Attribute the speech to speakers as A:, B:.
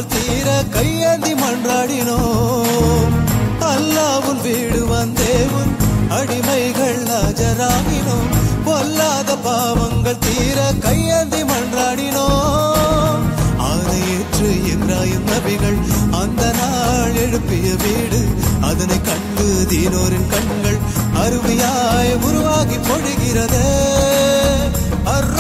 A: பாவங்கள் தீர கையேந்தி மன்றாடினோம். அல்லாஹ்வின் வீடு வந்தேவும் அடிமைகள் ஆஜராகினோம். பொல்லாத பாவங்கள் தீர கையேந்தி மன்றாடினோம். ஆணையேற்று இப்ராஹிம் நபிகள் அந்த நாள் எழுப்பிய வீடு, அதனை கண்டு தீனோரின் கண்கள் அருமையாய் உருவாகி பொழிகிறதே. அர்